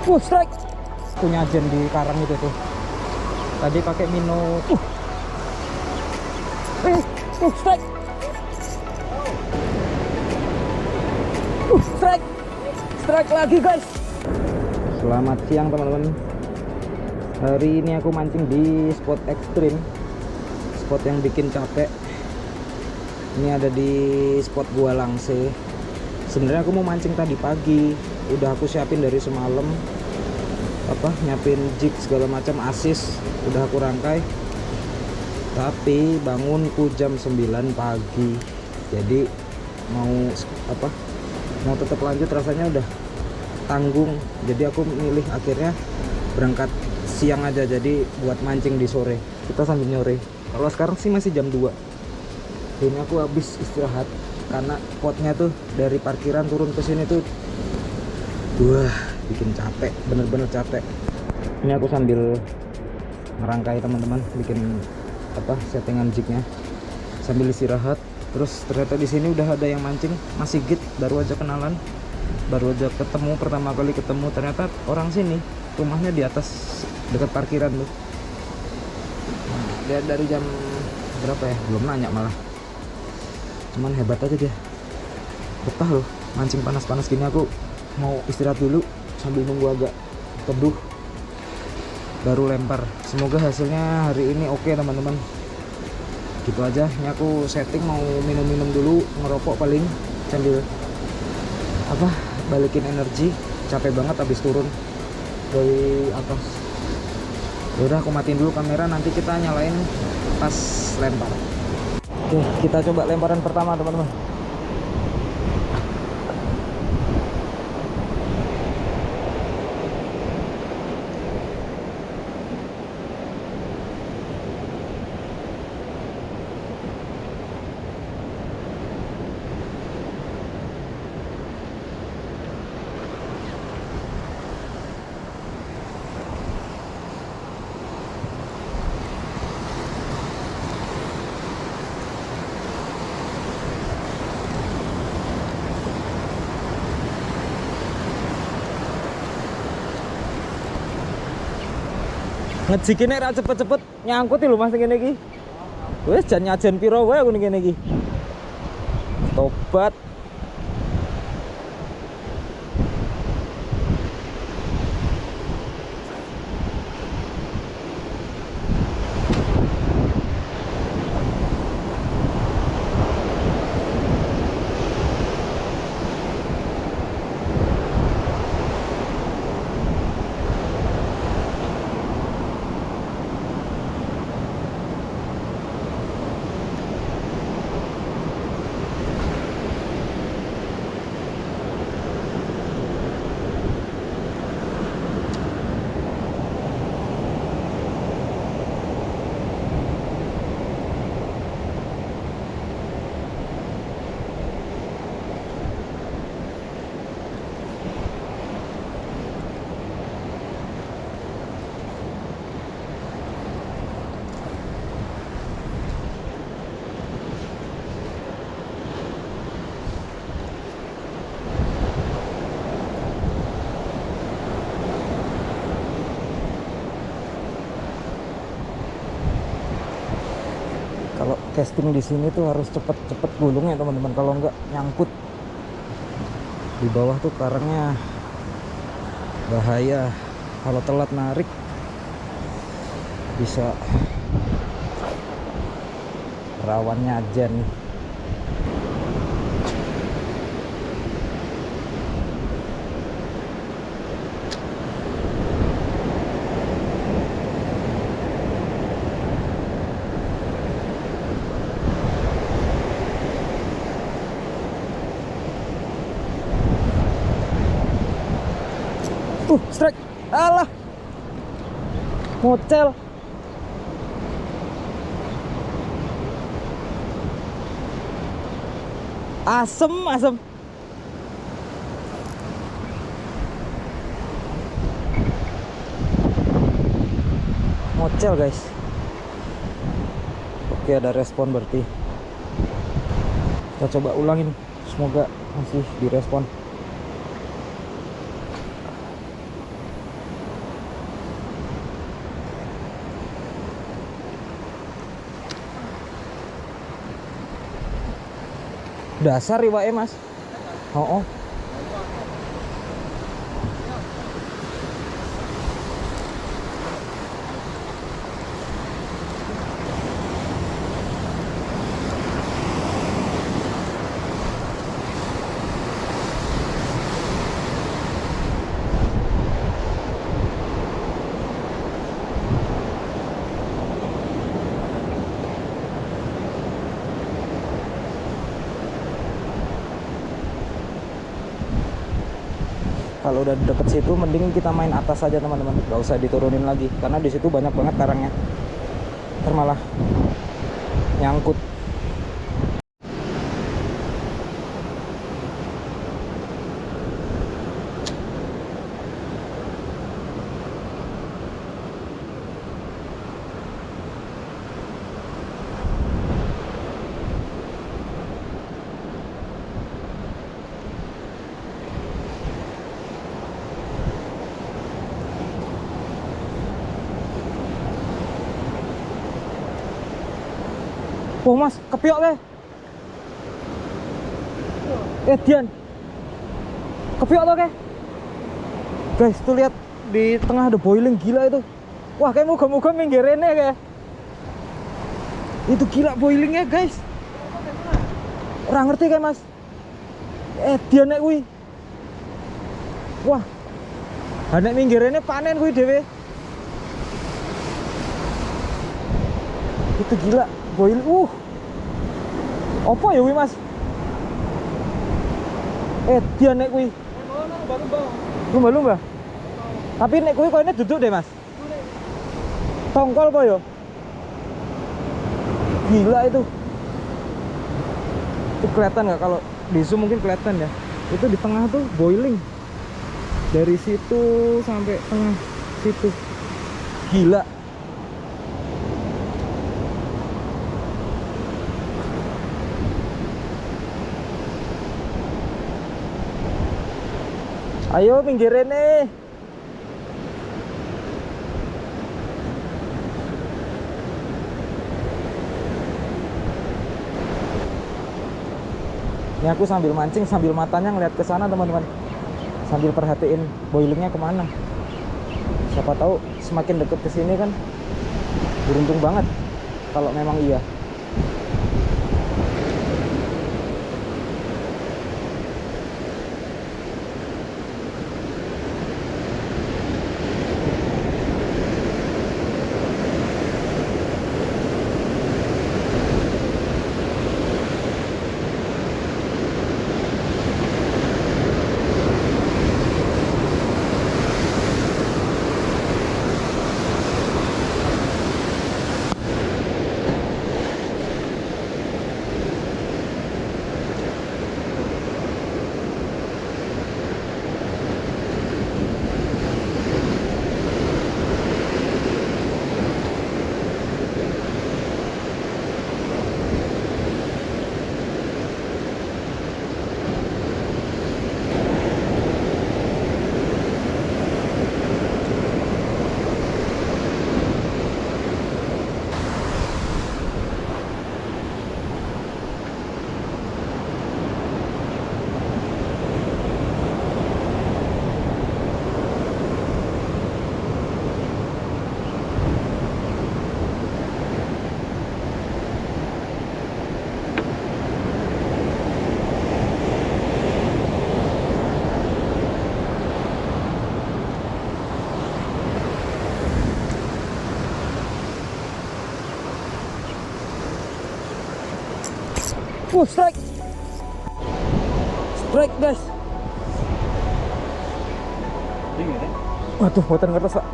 Strike. Punya ajen di karang itu tuh. Tadi pakai Mino. Strike. Strike. Strike lagi, guys. Selamat siang, teman-teman. Hari ini aku mancing di spot ekstrim. Spot yang bikin capek. Ini ada di spot Gua Langse. Sebenarnya aku mau mancing tadi pagi. Udah aku siapin dari semalam. Nyiapin jig segala macam, asis udah aku rangkai. Tapi bangunku jam 9 pagi. Jadi mau tetap lanjut rasanya udah tanggung. Jadi aku milih akhirnya berangkat siang aja, jadi buat mancing di sore. Kita sambil nyore. Kalau sekarang sih masih jam 2. Ini aku habis istirahat karena spotnya tuh dari parkiran turun ke sini tuh bikin capek, bener-bener capek. Ini aku sambil ngerangkai, teman-teman, bikin settingan jignya sambil istirahat. Terus ternyata di sini udah ada yang mancing, masih Sigit, baru aja kenalan, baru aja ketemu, pertama kali ketemu. Ternyata orang sini, rumahnya di atas dekat parkiran tuh. Dia dari jam berapa ya, belum nanya malah, cuman hebat aja dia, betah loh mancing panas-panas gini. Aku mau istirahat dulu sambil nunggu agak teduh baru lempar. Semoga hasilnya hari ini oke, teman-teman. Gitu aja. Ini aku setting mau minum-minum dulu, ngerokok paling sambil balikin energi. Capek banget habis turun dari atas. Yaudah, aku matiin dulu kamera, nanti kita nyalain pas lempar. Oke, kita coba lemparan pertama, teman-teman. Ngejikine ra cepet-cepet nyangkut lho Mas ngene iki. Wis jan nyajen piro wae aku ngene iki. Tobat. Kalau casting di sini tuh harus cepet-cepet gulungnya, teman-teman. Kalau nggak nyangkut di bawah tuh karangnya, bahaya. Kalau telat narik bisa rawan nyajen. Strike. Alah, ngocel. Asem. Ngocel, guys. Oke, ada respon berarti. Kita coba ulangin, semoga masih direspon. Dasar iwake, Mas. Oh. Kalau udah deket situ mending kita main atas saja teman-teman, nggak usah diturunin lagi karena di situ banyak banget karangnya, ntar malah nyangkut. Oh Mas, kepiok deh. Dian, kepiok tuh ke? Guys, tuh lihat di tengah ada boiling gila itu. Wah, kayak moga-moga minggirinnya kayak. Itu gila boilingnya guys. Orang ngerti kayak Mas. Dian nek kuwi. Wah, nek minggirinnya panen kuwi dhewe. Itu gila. Boil, apa ya wi Mas? Dia nek kuwi. Lumba-lumba. Tapi nek kuwi koine duduk deh Mas. Tongkol kok ya. Gila itu. Itu kelihatan nggak kalau di zoom mungkin kelihatan ya. Itu di tengah tuh boiling. Dari situ sampai tengah situ. Gila. Ayo pinggirin nih. Ini aku sambil mancing, sambil matanya ngeliat ke sana teman-teman. Sambil perhatiin boilingnya kemana. Siapa tahu semakin deket ke sini kan beruntung banget kalau memang iya. Strike. Strike guys. Waduh, buatan ngertes Pak.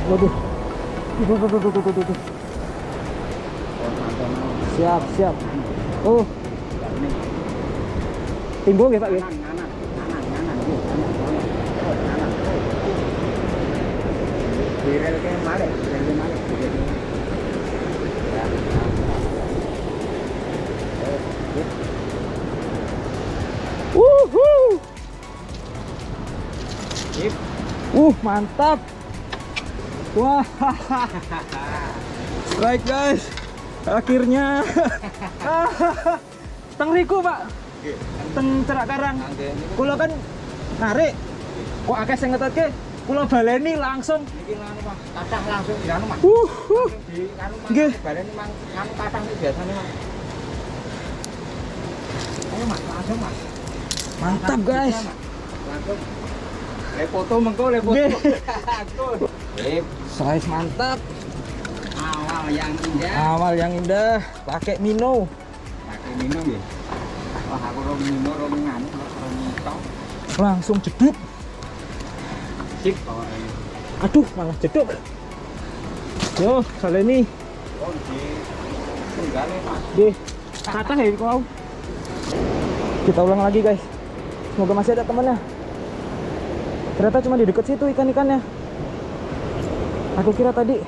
Waduh. Tuh. Siap. Oh. Timbul ya Pak ya? Viral ke male. Mantap. Wah. Strike guys. Akhirnya. Teng riku, Pak. Teng cerak karang. Kula kan narik. Kok akeh sing ngetutke. Kula baleni langsung. Iki nganu Mas, kathah langsung di anu Mas. Di anu Mas. Nggih. Baleni mang anu kathah iki biasane Mas. Ayo Mas, langsung Mas. Mantap guys. Langsung. Le foto mengko le foto. Size mantap. Awal yang indah. Awal yang indah. Pakai Mino. Pakai minum ya. Wah, aku ro minum ro nganu ro ngitok. Langsung jeduk. Sip pokoknya. Aduh, malah jeduk. Yo, saleni. Oh, di tunggale Mas. Deh, kata ya kau. Kita ulang lagi guys. Semoga masih ada temannya. Ternyata cuma di dekat situ ikan-ikannya. Aku kira tadi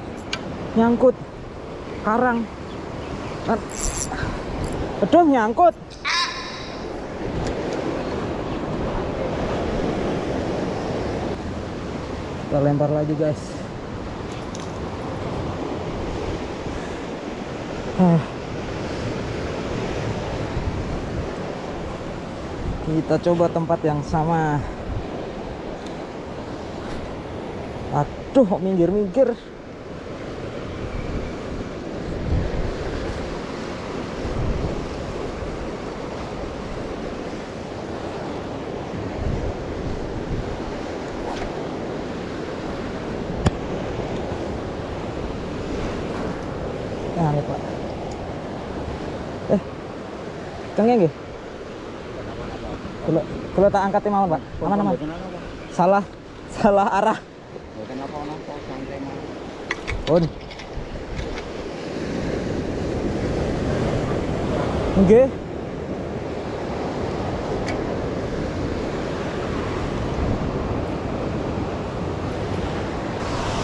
nyangkut karang. Aduh, nyangkut. Kita lempar lagi guys. Kita coba tempat yang sama. Aduh, kok minggir-minggir. Nah, ini Pak. Cengeng nggih? Kalau tak angkat mawon, Pak. Aman-aman. Salah arah. Mboten apa-apa santai Mas. Pun. Nggih.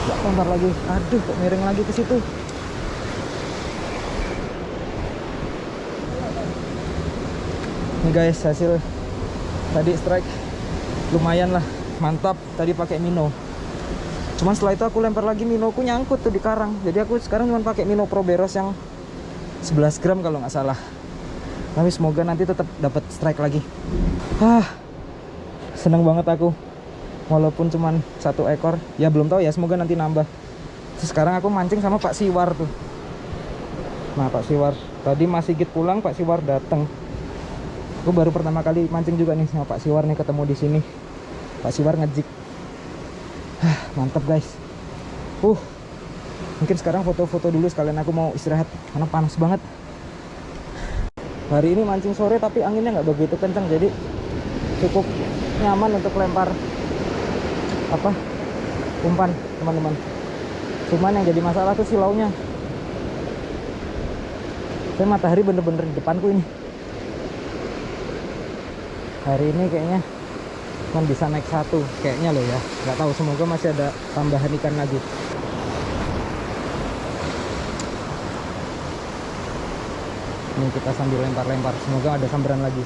Ya, lempar lagi. Aduh, kok miring lagi ke situ. Ini guys, hasil tadi strike lumayan lah, mantap. Tadi pakai Mino. Cuman setelah itu aku lempar lagi, Minoku nyangkut tuh di karang. Jadi aku sekarang cuma pakai Mino Pro Beros yang 11 gram kalau nggak salah. Tapi semoga nanti tetap dapat strike lagi. Seneng banget aku. Walaupun cuman 1 ekor, ya belum tahu ya, semoga nanti nambah. Terus sekarang aku mancing sama Pak Siwar tuh. Nah, Pak Siwar tadi Mas Sigit pulang, Pak Siwar datang. Aku baru pertama kali mancing juga nih sama Pak Siwar nih, ketemu di sini. Pak Siwar ngejik. Mantap guys. Mungkin sekarang foto-foto dulu sekalian, aku mau istirahat karena panas banget. Hari ini mancing sore tapi anginnya nggak begitu kencang, jadi cukup nyaman untuk lempar umpan teman-teman. Cuman yang jadi masalah tuh silaunya. Saya matahari bener-bener di depanku ini. Hari ini kayaknya cuma bisa naik 1 kayaknya loh ya, nggak tahu, semoga masih ada tambahan ikan lagi. Ini kita sambil lempar-lempar, semoga ada sambaran lagi,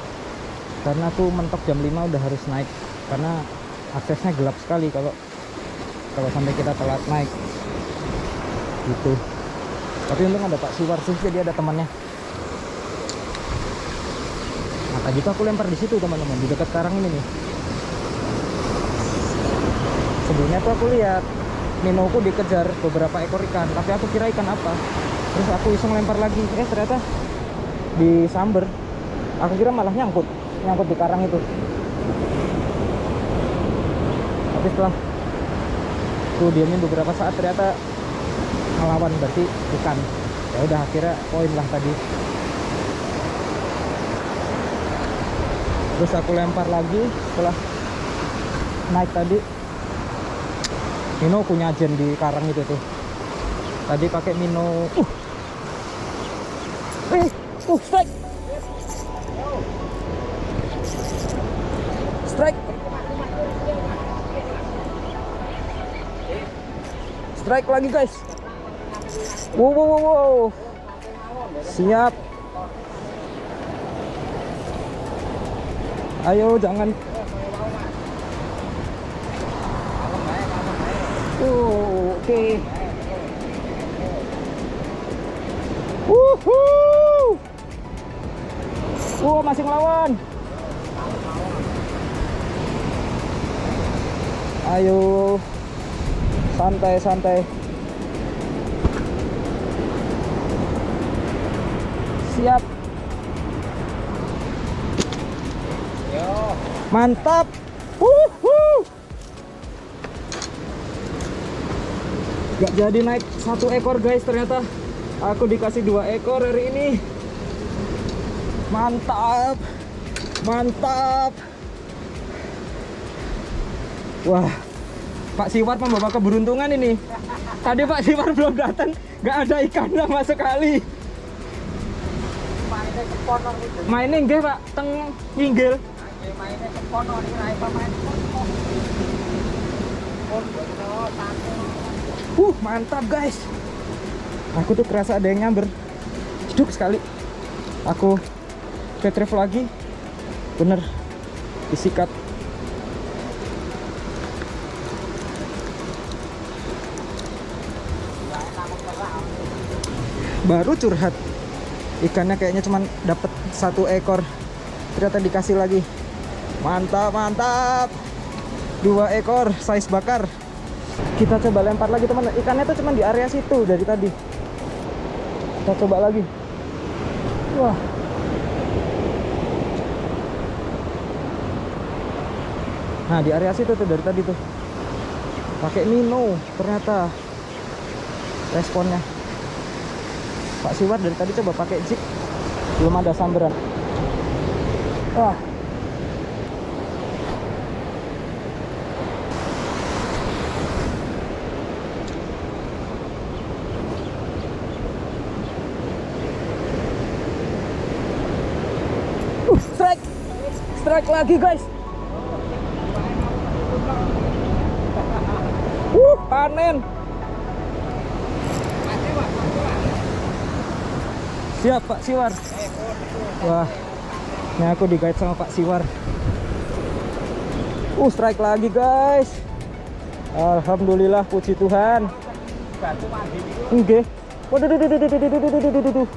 karena tuh mentok jam 5 udah harus naik, karena aksesnya gelap sekali kalau sampai kita telat naik gitu. Tapi untung ada Pak Siwar sih, jadi ada temannya. Nah, tadi tuh aku lempar di situ teman-teman, di dekat karang ini nih. Sebelumnya tuh aku lihat Minoku dikejar beberapa ekor ikan, tapi aku kira ikan apa. Terus aku iseng lempar lagi, ternyata disamber. Aku kira malah nyangkut di karang itu. Tapi setelah aku diamin beberapa saat, ternyata ngelawan, berarti ikan. Ya udah, akhirnya poin lah tadi. Terus aku lempar lagi setelah naik tadi. Mino punya jen di karang itu tuh. Tadi pakai Mino. Strike. Strike. Strike lagi guys. Wow. Siap. Ayo jangan. Oke. Wuhuu. Masih ngelawan. Ayo. Santai. Siap. Yo. Mantap. Wuhuu. Gak jadi naik 1 ekor guys, ternyata aku dikasih 2 ekor hari ini. Mantap. Wah, Pak Siwar membawa keberuntungan ini. Tadi Pak Siwar belum datang, gak ada ikan sama sekali. Mainnya sepono gitu. Mainnya nggih Pak, teng nginggil. Mainnya sepono nih, rai pemain sepono. Mantap guys. Aku tuh kerasa ada yang nyamber. Jeduk sekali. Aku retrieve lagi. Bener disikat. Baru curhat. Ikannya kayaknya cuma dapat 1 ekor. Ternyata dikasih lagi. Mantap. 2 ekor size bakar. Kita coba lempar lagi teman. Ikannya tuh cuma di area situ dari tadi. Kita coba lagi. Wah. Nah, di area situ tuh dari tadi tuh. Pakai Mino ternyata responnya. Pak Siwar dari tadi coba pakai jig, belum ada samberan. Wah. Strike lagi guys. Panen. Siap Pak Siwar. Wah, ini aku di guide sama Pak Siwar. Strike lagi guys. Alhamdulillah, puji Tuhan. Oke. Waduh.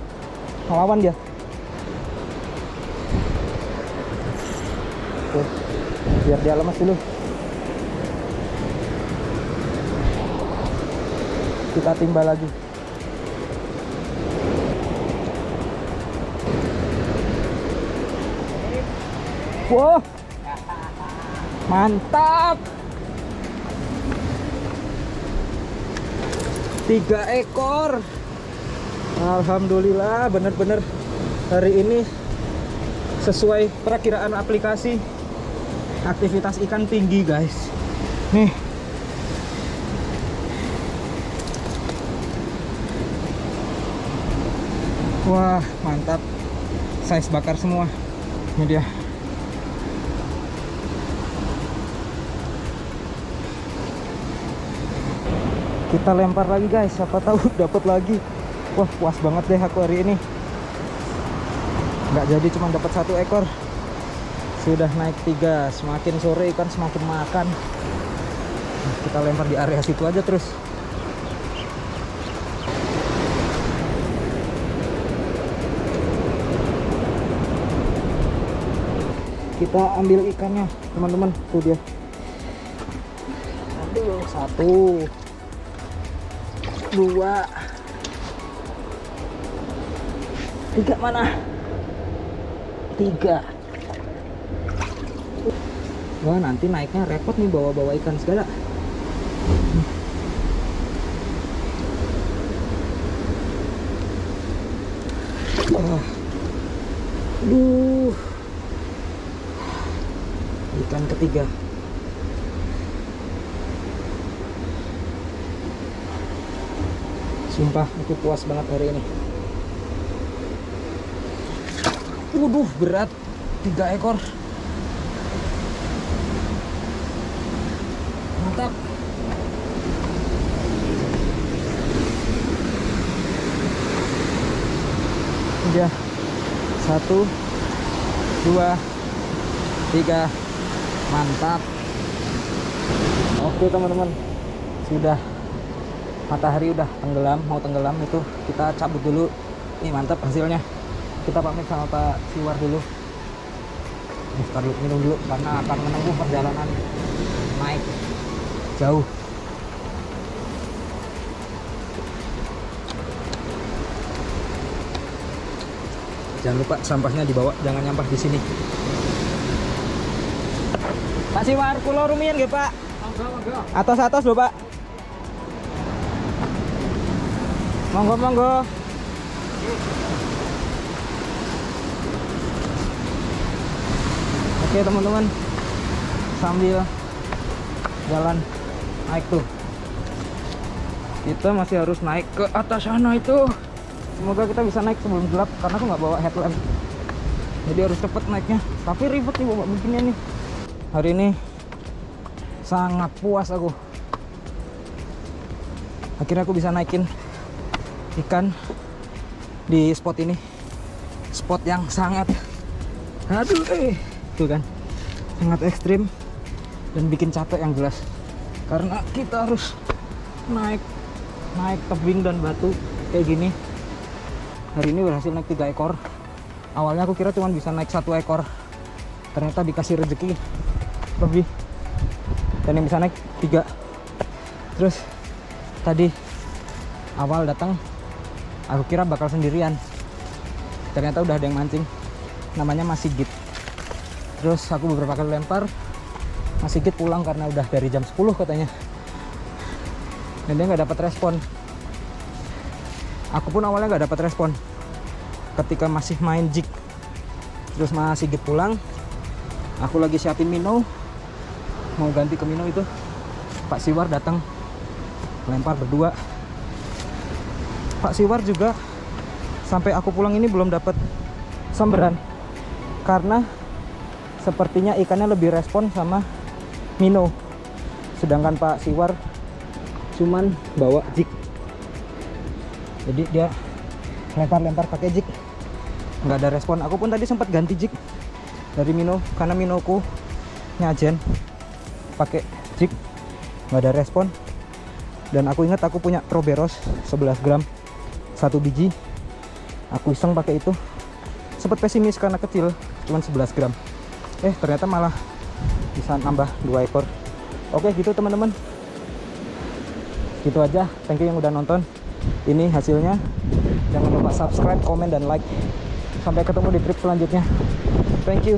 Ngelawan dia. Oke, biar dia lemas dulu. Kita timba lagi. Wah, mantap. 3 ekor. Alhamdulillah, bener-bener hari ini sesuai perakiraan aplikasi. Aktivitas ikan tinggi guys. Nih. Wah, mantap. Size bakar semua. Ini dia. Kita lempar lagi guys, siapa tahu dapat lagi. Wah, puas banget deh aku hari ini. Nggak jadi cuma dapat 1 ekor. Sudah naik 3. Semakin sore ikan semakin makan. Nah, kita lempar di area situ aja terus. Kita ambil ikannya teman-teman. Tuh dia. Aduh, 1 2 3 mana? 3. Wah, nanti naiknya repot nih bawa-bawa ikan segala. Aduh. Ikan ketiga. Sumpah aku puas banget hari ini. Waduh, berat. 3 ekor. Mantap. Udah 1 2 3. Mantap. Oke teman-teman, sudah matahari udah tenggelam, mau tenggelam itu kita cabut dulu. Nih mantap hasilnya. Kita pamit sama Pak Siwar dulu. Ntar minum dulu karena akan menempuh perjalanan naik jauh. Jangan lupa sampahnya dibawa, jangan nyampah di sini. Pak Siwar, kulo rumiyin nggih, Pak. Monggo. Atos-atos lho, Pak. Monggo. Oke teman-teman, sambil jalan naik tuh, kita masih harus naik ke atas sana itu. Semoga kita bisa naik sebelum gelap karena aku nggak bawa headlamp, jadi harus cepet naiknya. Tapi ribet nih bawa beginian nih. Hari ini sangat puas aku, akhirnya aku bisa naikin ikan di spot ini, spot yang sangat tuh kan, sangat ekstrim dan bikin capek yang jelas karena kita harus naik tebing dan batu kayak gini. Hari ini berhasil naik 3 ekor. Awalnya aku kira cuma bisa naik 1 ekor, ternyata dikasih rezeki lebih dan yang bisa naik 3. Terus tadi awal datang aku kira bakal sendirian, ternyata udah ada yang mancing, namanya Mas Sigit. Terus aku beberapa kali lempar, Mas Sigit pulang karena udah dari jam 10 katanya, dan dia nggak dapat respon. Aku pun awalnya nggak dapat respon ketika masih main jig. Terus Mas Sigit pulang, aku lagi siapin minnow, mau ganti ke minnow itu, Pak Siwar datang, lempar berdua. Pak Siwar juga sampai aku pulang ini belum dapat samberan karena sepertinya ikannya lebih respon sama minnow, sedangkan Pak Siwar cuman bawa jig, jadi dia lempar pakai jig, nggak ada respon. Aku pun tadi sempat ganti jig dari minnow karena minnowku nyajen pakai jig, nggak ada respon. Dan aku ingat aku punya Proberos 11 gram 1 biji, aku iseng pakai itu, sempat pesimis karena kecil cuman 11 gram, ternyata malah bisa nambah 2 ekor. Oke gitu teman-teman, gitu aja. Thank you yang udah nonton. Ini hasilnya. Jangan lupa subscribe, komen, dan like. Sampai ketemu di trip selanjutnya. Thank you.